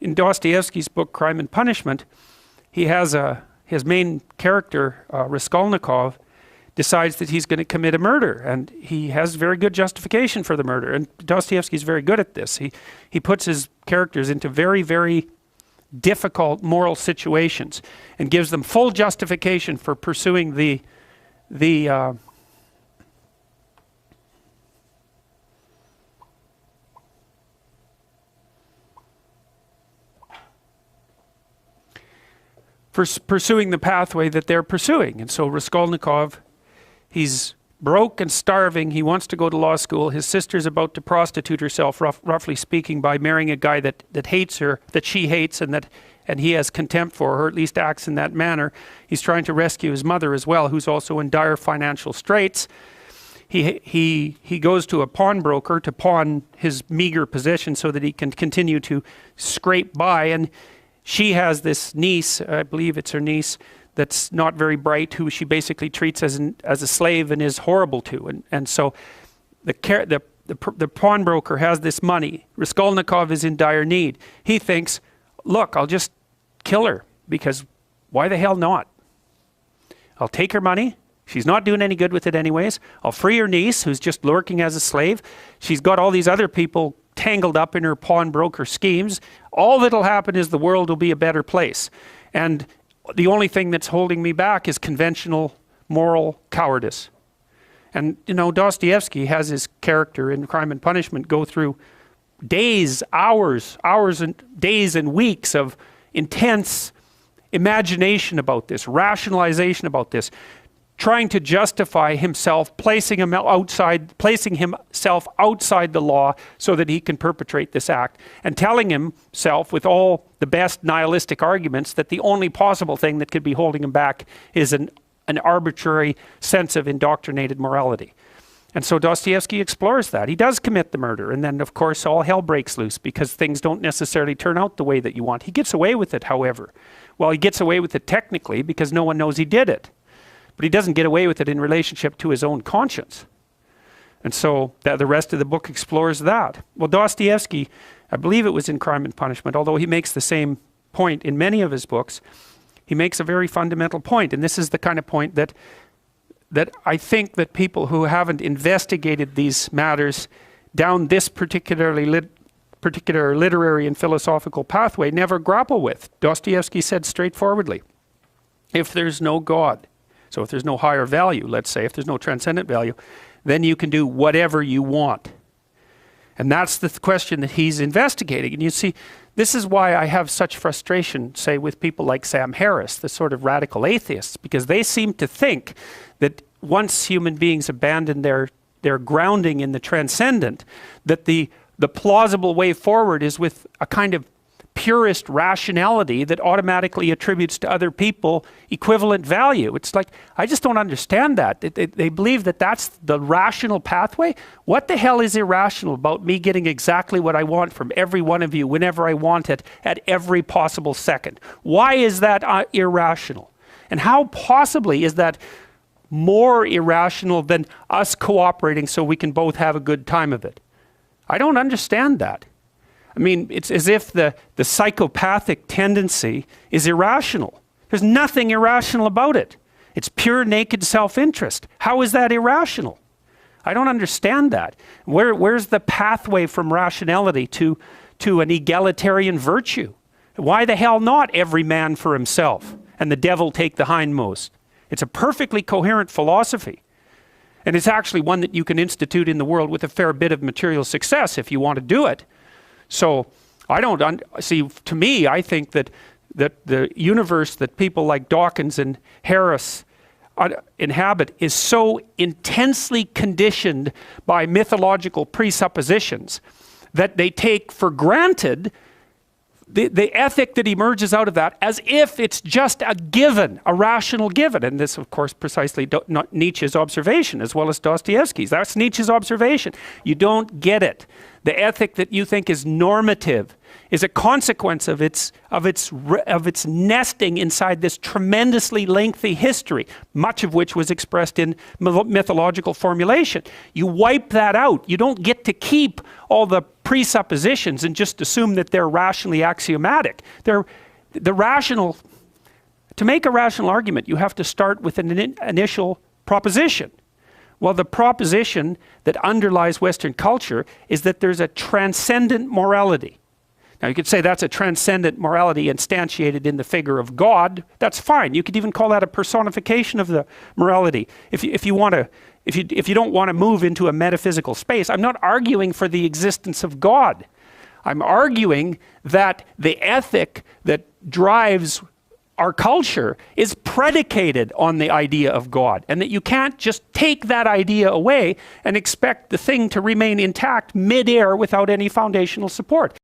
in Dostoevsky's book, Crime and Punishment, he has his main character, Raskolnikov, decides that he's going to commit a murder, and he has very good justification for the murder. And Dostoevsky's very good at this. He puts his characters into very, very difficult moral situations and gives them full justification for pursuing the pursuing the pathway that they're pursuing. And so Raskolnikov, he's broke and starving. He wants to go to law school. His sister's about to prostitute herself, roughly speaking, by marrying a guy that hates her, that she hates, and he has contempt for her, at least acts in that manner. He's trying to rescue his mother as well, who's also in dire financial straits. He goes to a pawnbroker to pawn his meager position so that he can continue to scrape by. And she has this niece, I believe it's her niece, that's not very bright, who she basically treats as a slave and is horrible to. And so the pawnbroker has this money. Raskolnikov is in dire need. He thinks, look, I'll just kill her, because why the hell not? I'll take her money. She's not doing any good with it anyways. I'll free her niece, who's just lurking as a slave. She's got all these other people tangled up in her pawnbroker schemes. All that'll happen is the world will be a better place. And the only thing that's holding me back is conventional moral cowardice. And, you know, Dostoevsky has his character in Crime and Punishment go through days, hours and days and weeks of intense imagination about this, rationalization about this, trying to justify himself, placing himself outside the law so that he can perpetrate this act, and telling himself with all the best nihilistic arguments that the only possible thing that could be holding him back is an arbitrary sense of indoctrinated morality. And so Dostoevsky explores that. He does commit the murder, and then of course all hell breaks loose because things don't necessarily turn out the way that you want. He gets away with it, however. Well, he gets away with it technically because no one knows he did it. But he doesn't get away with it in relationship to his own conscience. And so the rest of the book explores that. Well, Dostoevsky, I believe it was in Crime and Punishment, although he makes the same point in many of his books, he makes a very fundamental point. And this is the kind of point that I think that people who haven't investigated these matters down this particular literary and philosophical pathway never grapple with. Dostoevsky said straightforwardly, if there's no God, so if there's no higher value, let's say, if there's no transcendent value, then you can do whatever you want. And that's the question that he's investigating. And you see, this is why I have such frustration, say, with people like Sam Harris, the sort of radical atheists, because they seem to think that once human beings abandon their grounding in the transcendent, that the plausible way forward is with a kind of purist rationality that automatically attributes to other people equivalent value. It's like, I just don't understand that. They believe that that's the rational pathway. What the hell is irrational about me getting exactly what I want from every one of you whenever I want it at every possible second? Why is that irrational? And how possibly is that more irrational than us cooperating so we can both have a good time of it? I don't understand that. I mean, it's as if the psychopathic tendency is irrational. There's nothing irrational about it. It's pure naked self-interest. How is that irrational? I don't understand that. Where's the pathway from rationality to an egalitarian virtue? Why the hell not every man for himself and the devil take the hindmost? It's a perfectly coherent philosophy. And it's actually one that you can institute in the world with a fair bit of material success if you want to do it. So I don't see. To me, I think that the universe that people like Dawkins and Harris inhabit is so intensely conditioned by mythological presuppositions that they take for granted the ethic that emerges out of that as if it's just a given, a rational given. And this, of course, precisely not Nietzsche's observation as well as Dostoevsky's. That's Nietzsche's observation. You don't get it. The ethic that you think is normative is a consequence of its nesting inside this tremendously lengthy history, much of which was expressed in mythological formulation. You wipe that out. You don't get to keep all the presuppositions and just assume that they're rationally axiomatic. To make a rational argument, you have to start with an initial proposition. Well, the proposition that underlies Western culture is that there's a transcendent morality. Now, you could say that's a transcendent morality instantiated in the figure of God. That's fine. You could even call that a personification of the morality. If you don't want to move into a metaphysical space, I'm not arguing for the existence of God. I'm arguing that the ethic that drives our culture is predicated on the idea of God, and that you can't just take that idea away and expect the thing to remain intact mid-air without any foundational support.